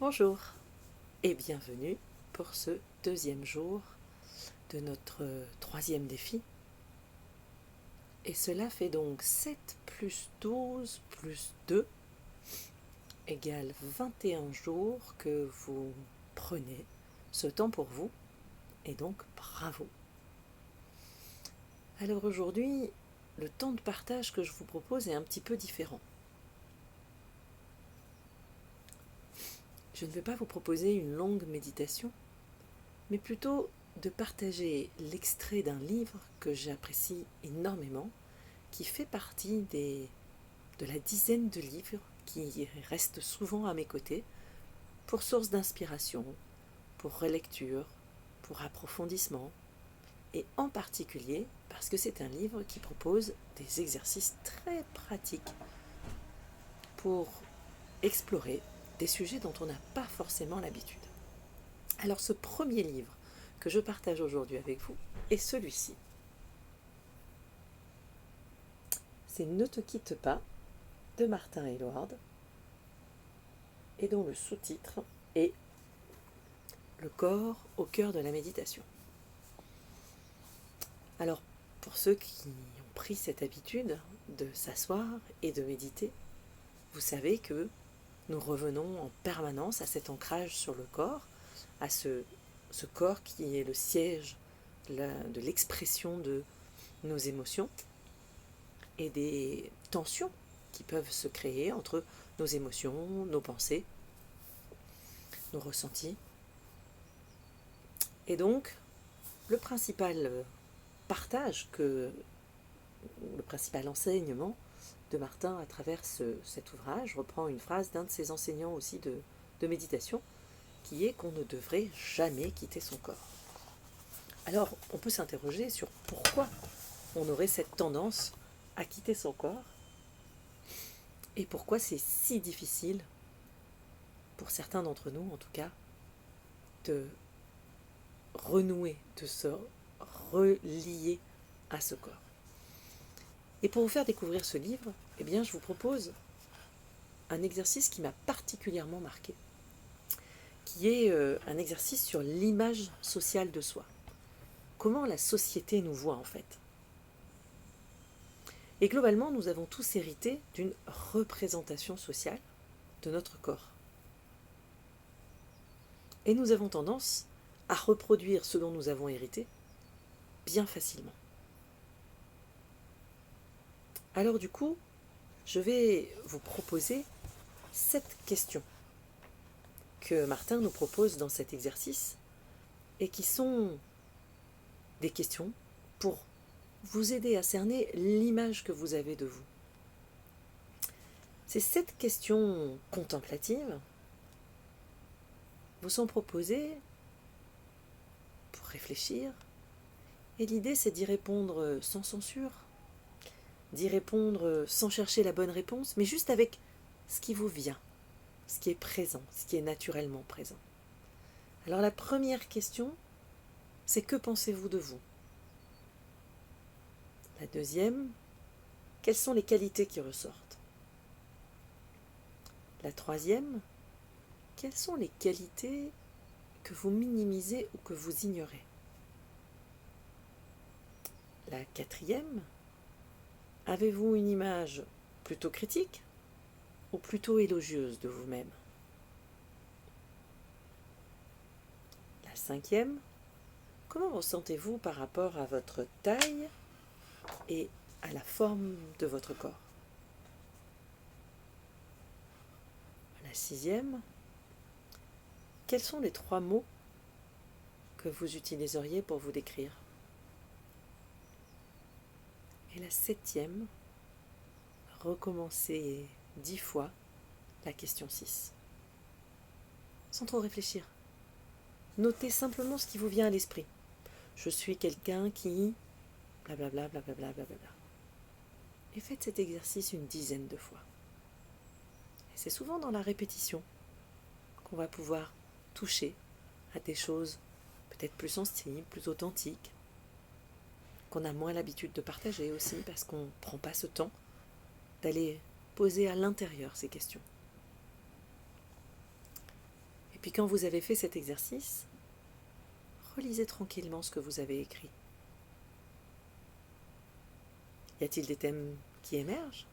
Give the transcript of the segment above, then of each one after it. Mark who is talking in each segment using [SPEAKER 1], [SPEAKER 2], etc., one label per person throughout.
[SPEAKER 1] Bonjour et bienvenue pour ce deuxième jour de notre troisième défi. Et cela fait donc 7 plus 12 plus 2 égale 21 jours que vous prenez ce temps pour vous, et donc bravo. Alors aujourd'hui, le temps de partage que je vous propose est un petit peu différent. Je ne vais pas vous proposer une longue méditation, mais plutôt de partager l'extrait d'un livre que j'apprécie énormément, qui fait partie de la dizaine de livres qui restent souvent à mes côtés pour source d'inspiration, pour relecture, pour approfondissement, et en particulier parce que c'est un livre qui propose des exercices très pratiques pour explorer des sujets dont on n'a pas forcément l'habitude. Alors ce premier livre que je partage aujourd'hui avec vous est celui-ci. C'est Ne te quitte pas de Martin Aylward, et dont le sous-titre est Le corps au cœur de la méditation. Alors, pour ceux qui ont pris cette habitude de s'asseoir et de méditer, vous savez que nous revenons en permanence à cet ancrage sur le corps, à ce corps qui est le siège de l'expression de nos émotions et des tensions qui peuvent se créer entre nos émotions, nos pensées, nos ressentis. Et donc, le principal partage, le principal enseignement de Martin à travers cet ouvrage reprend une phrase d'un de ses enseignants aussi de méditation, qui est qu'on ne devrait jamais quitter son corps. Alors, on peut s'interroger sur pourquoi on aurait cette tendance à quitter son corps et pourquoi c'est si difficile, pour certains d'entre nous en tout cas, de renouer, de se relier à ce corps. Et pour vous faire découvrir ce livre, eh bien, je vous propose un exercice qui m'a particulièrement marqué, qui est un exercice sur l'image sociale de soi. Comment la société nous voit en fait. Et globalement, nous avons tous hérité d'une représentation sociale de notre corps. Et nous avons tendance à reproduire ce dont nous avons hérité bien facilement. Alors du coup, je vais vous proposer 7 questions que Martin nous propose dans cet exercice et qui sont des questions pour vous aider à cerner l'image que vous avez de vous. Ces 7 questions contemplatives vous sont proposées pour réfléchir, et l'idée c'est d'y répondre sans censure, d'y répondre sans chercher la bonne réponse, mais juste avec ce qui vous vient, ce qui est présent, ce qui est naturellement présent. Alors la première question, c'est que pensez-vous de vous ? La deuxième, quelles sont les qualités qui ressortent ? La troisième, quelles sont les qualités que vous minimisez ou que vous ignorez ? La quatrième, avez-vous une image plutôt critique ou plutôt élogieuse de vous-même ? La cinquième, comment vous sentez-vous par rapport à votre taille et à la forme de votre corps ? La sixième, quels sont les 3 mots que vous utiliseriez pour vous décrire ? Et la septième, recommencez 10 fois la question 6. Sans trop réfléchir. Notez simplement ce qui vous vient à l'esprit. Je suis quelqu'un qui... blablabla, blablabla, blablabla. Et faites cet exercice une dizaine de fois. Et c'est souvent dans la répétition qu'on va pouvoir toucher à des choses peut-être plus sensibles, plus authentiques, qu'on a moins l'habitude de partager aussi parce qu'on ne prend pas ce temps d'aller poser à l'intérieur ces questions. puis quand vous avez fait cet exercice, relisez tranquillement ce que vous avez écrit. Y a-t-il des thèmes qui émergent?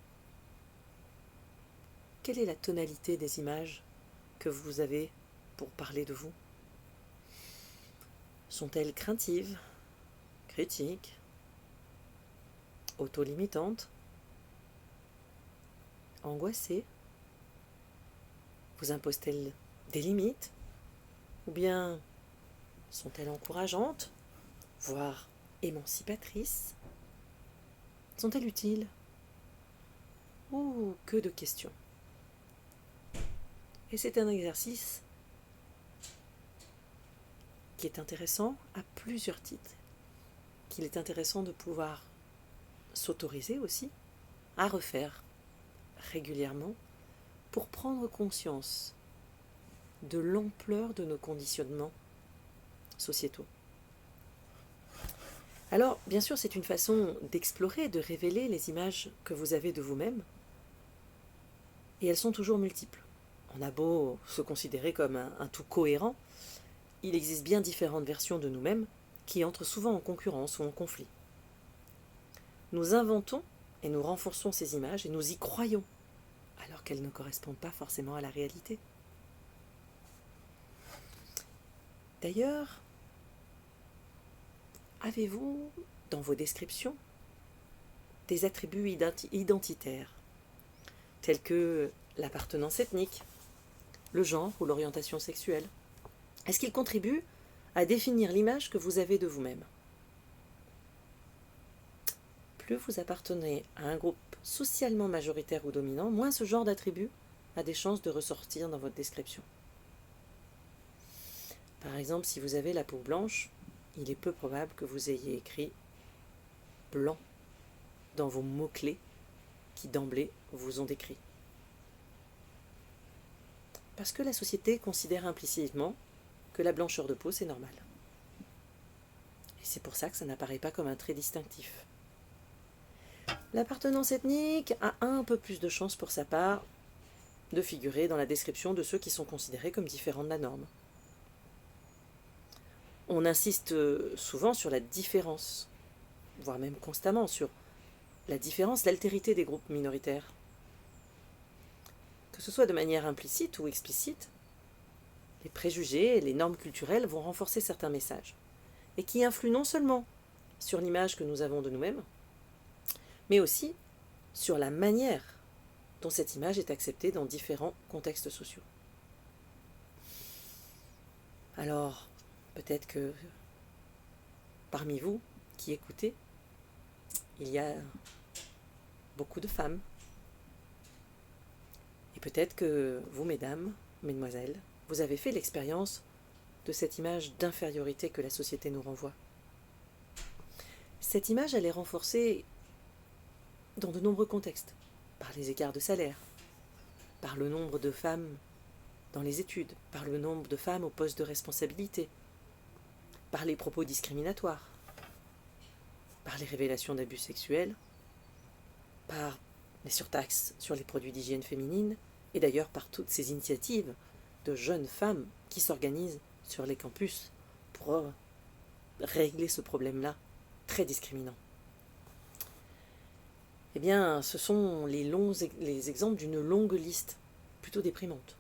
[SPEAKER 1] Quelle est la tonalité des images que vous avez pour parler de vous? Sont-elles craintives, critiques, auto-limitantes, angoissées? Vous imposent-elles des limites? Ou bien sont-elles encourageantes, voire émancipatrices? Sont-elles utiles? Que de questions. Et c'est un exercice qui est intéressant à plusieurs titres. Qu'il est intéressant de pouvoir s'autoriser aussi à refaire régulièrement pour prendre conscience de l'ampleur de nos conditionnements sociétaux. Alors, bien sûr, c'est une façon d'explorer, de révéler les images que vous avez de vous-même, et elles sont toujours multiples. On a beau se considérer comme un tout cohérent, il existe bien différentes versions de nous-mêmes qui entrent souvent en concurrence ou en conflit. Nous inventons et nous renforçons ces images et nous y croyons, alors qu'elles ne correspondent pas forcément à la réalité. D'ailleurs, avez-vous, dans vos descriptions, des attributs identitaires, tels que l'appartenance ethnique, le genre ou l'orientation sexuelle? Est-ce qu'ils contribuent à définir l'image que vous avez de vous-même? Plus vous appartenez à un groupe socialement majoritaire ou dominant, moins ce genre d'attribut a des chances de ressortir dans votre description. Par exemple, si vous avez la peau blanche, il est peu probable que vous ayez écrit « blanc » dans vos mots-clés qui d'emblée vous ont décrit. Parce que la société considère implicitement que la blancheur de peau, c'est normal. Et c'est pour ça que ça n'apparaît pas comme un trait distinctif. L'appartenance ethnique a un peu plus de chances pour sa part de figurer dans la description de ceux qui sont considérés comme différents de la norme. On insiste souvent sur la différence, voire même constamment sur la différence, l'altérité des groupes minoritaires. Que ce soit de manière implicite ou explicite, les préjugés et les normes culturelles vont renforcer certains messages, et qui influent non seulement sur l'image que nous avons de nous-mêmes, mais aussi sur la manière dont cette image est acceptée dans différents contextes sociaux. Alors, peut-être que parmi vous qui écoutez, il y a beaucoup de femmes. Et peut-être que vous, mesdames, mesdemoiselles, vous avez fait l'expérience de cette image d'infériorité que la société nous renvoie. Cette image, elle est renforcée dans de nombreux contextes, par les écarts de salaire, par le nombre de femmes dans les études, par le nombre de femmes au poste de responsabilité, par les propos discriminatoires, par les révélations d'abus sexuels, par les surtaxes sur les produits d'hygiène féminine, et d'ailleurs par toutes ces initiatives de jeunes femmes qui s'organisent sur les campus pour régler ce problème-là très discriminant. Eh bien, ce sont les exemples d'une longue liste, plutôt déprimante.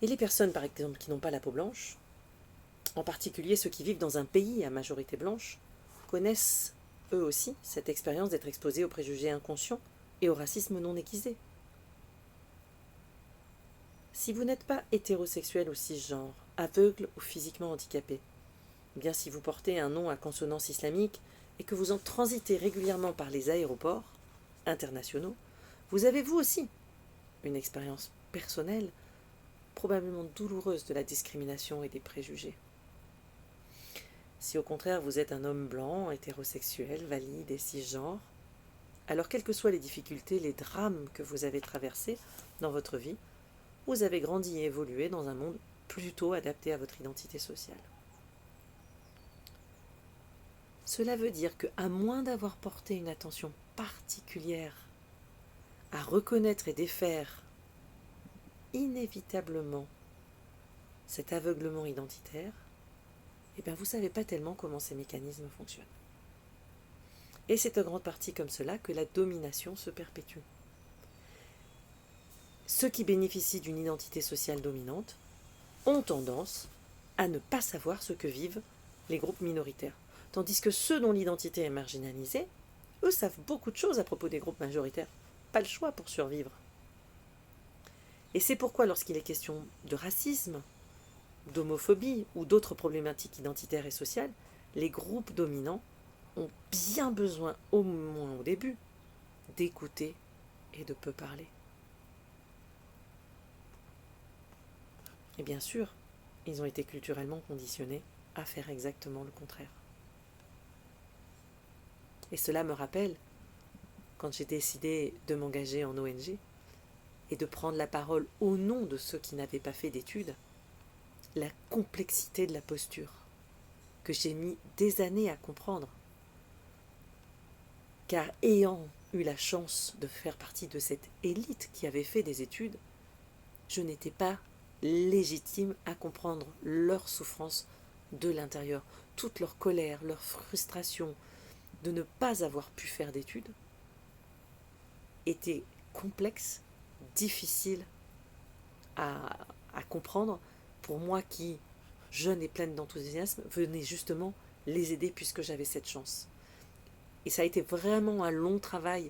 [SPEAKER 1] Et les personnes, par exemple, qui n'ont pas la peau blanche, en particulier ceux qui vivent dans un pays à majorité blanche, connaissent eux aussi cette expérience d'être exposés aux préjugés inconscients et au racisme non aiguisé. Si vous n'êtes pas hétérosexuel ou cisgenre, aveugle ou physiquement handicapé, ou bien si vous portez un nom à consonance islamique et que vous en transitez régulièrement par les aéroports internationaux, vous avez vous aussi une expérience personnelle, probablement douloureuse de la discrimination et des préjugés. Si au contraire vous êtes un homme blanc, hétérosexuel, valide et cisgenre, alors quelles que soient les difficultés, les drames que vous avez traversés dans votre vie, vous avez grandi et évolué dans un monde plutôt adapté à votre identité sociale. Cela veut dire qu'à moins d'avoir porté une attention particulière à reconnaître et défaire inévitablement cet aveuglement identitaire, eh bien vous ne savez pas tellement comment ces mécanismes fonctionnent. Et c'est en grande partie comme cela que la domination se perpétue. Ceux qui bénéficient d'une identité sociale dominante ont tendance à ne pas savoir ce que vivent les groupes minoritaires. Tandis que ceux dont l'identité est marginalisée, eux savent beaucoup de choses à propos des groupes majoritaires. Pas le choix pour survivre. Et c'est pourquoi lorsqu'il est question de racisme, d'homophobie ou d'autres problématiques identitaires et sociales, les groupes dominants ont bien besoin, au moins au début, d'écouter et de peu parler. Et bien sûr, ils ont été culturellement conditionnés à faire exactement le contraire. Et cela me rappelle, quand j'ai décidé de m'engager en ONG et de prendre la parole au nom de ceux qui n'avaient pas fait d'études, la complexité de la posture, que j'ai mis des années à comprendre. Car ayant eu la chance de faire partie de cette élite qui avait fait des études, je n'étais pas légitime à comprendre leur souffrance de l'intérieur, toute leur colère, leur frustration de ne pas avoir pu faire d'études était complexe, difficile à comprendre pour moi qui, jeune et pleine d'enthousiasme, venais justement les aider puisque j'avais cette chance. Et ça a été vraiment un long travail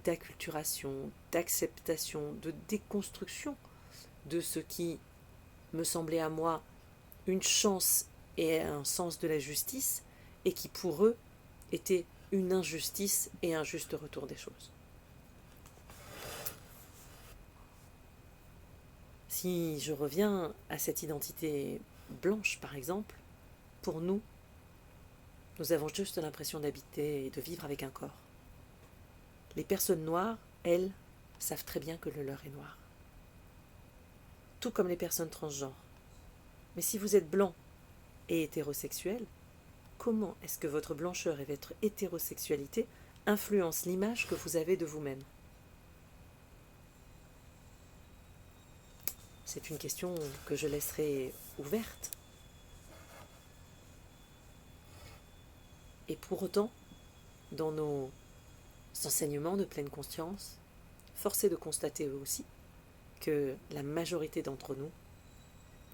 [SPEAKER 1] d'acculturation, d'acceptation, de déconstruction de ce qui me semblait à moi une chance et un sens de la justice, et qui pour eux était une injustice et un juste retour des choses. Si je reviens à cette identité blanche, par exemple, pour nous, nous avons juste l'impression d'habiter et de vivre avec un corps. Les personnes noires, elles, savent très bien que le leur est noir. Tout comme les personnes transgenres. Mais si vous êtes blanc et hétérosexuel, comment est-ce que votre blancheur et votre hétérosexualité influencent l'image que vous avez de vous-même ? C'est une question que je laisserai ouverte. Et pour autant, dans nos enseignements de pleine conscience, force est de constater aussi que la majorité d'entre nous,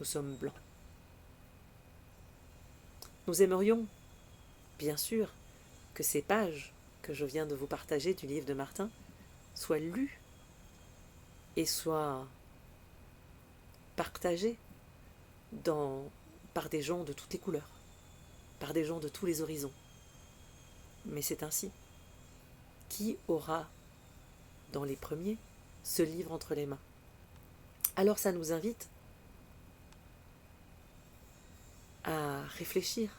[SPEAKER 1] nous sommes blancs. Nous aimerions, bien sûr, que ces pages que je viens de vous partager du livre de Martin soient lues et soient partagées par des gens de toutes les couleurs, par des gens de tous les horizons. Mais c'est ainsi. Qui aura, dans les premiers, ce livre entre les mains ? Alors ça nous invite à réfléchir.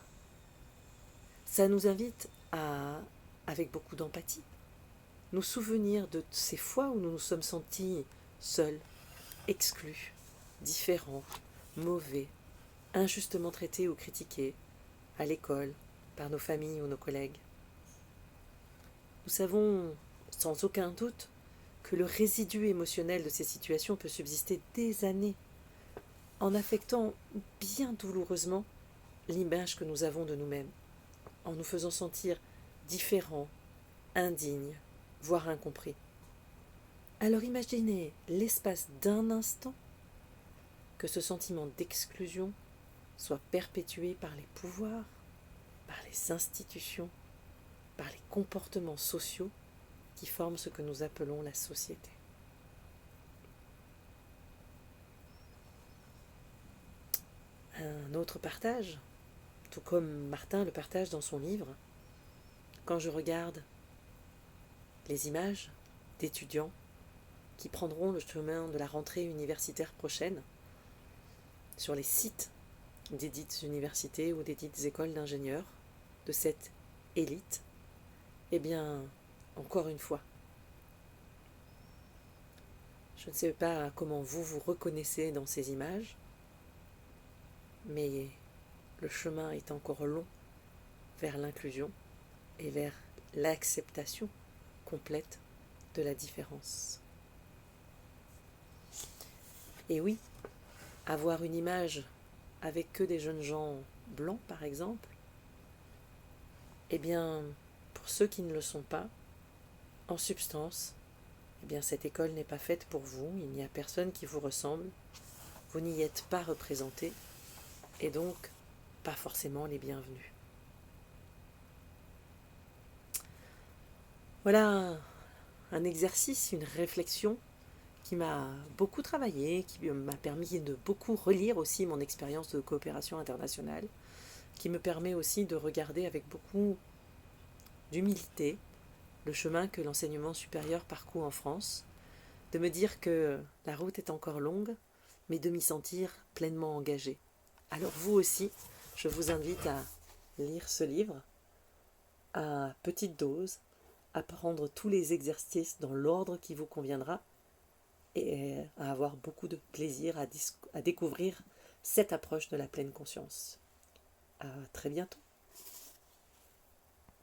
[SPEAKER 1] Ça nous invite à, avec beaucoup d'empathie, nous souvenir de ces fois où nous nous sommes sentis seuls, exclus, différents, mauvais, injustement traités ou critiqués, à l'école, par nos familles ou nos collègues. Nous savons sans aucun doute que le résidu émotionnel de ces situations peut subsister des années, en affectant bien douloureusement l'image que nous avons de nous-mêmes, en nous faisant sentir différents, indignes, voire incompris. Alors imaginez l'espace d'un instant que ce sentiment d'exclusion soit perpétué par les pouvoirs, par les institutions, par les comportements sociaux qui forment ce que nous appelons la société. Un autre partage, tout comme Martin le partage dans son livre, quand je regarde les images d'étudiants qui prendront le chemin de la rentrée universitaire prochaine sur les sites des dites universités ou des dites écoles d'ingénieurs de cette élite, eh bien, encore une fois, je ne sais pas comment vous vous reconnaissez dans ces images, mais le chemin est encore long vers l'inclusion et vers l'acceptation complète de la différence. Et oui, avoir une image avec que des jeunes gens blancs, par exemple, eh bien, pour ceux qui ne le sont pas, en substance, eh bien, cette école n'est pas faite pour vous, il n'y a personne qui vous ressemble, vous n'y êtes pas représenté, et donc pas forcément les bienvenus. Voilà un exercice, une réflexion qui m'a beaucoup travaillé, qui m'a permis de beaucoup relire aussi mon expérience de coopération internationale, qui me permet aussi de regarder avec beaucoup d'humilité le chemin que l'enseignement supérieur parcourt en France, de me dire que la route est encore longue, mais de m'y sentir pleinement engagée. Alors vous aussi, je vous invite à lire ce livre à petite dose, à prendre tous les exercices dans l'ordre qui vous conviendra et à avoir beaucoup de plaisir à découvrir cette approche de la pleine conscience. À très bientôt.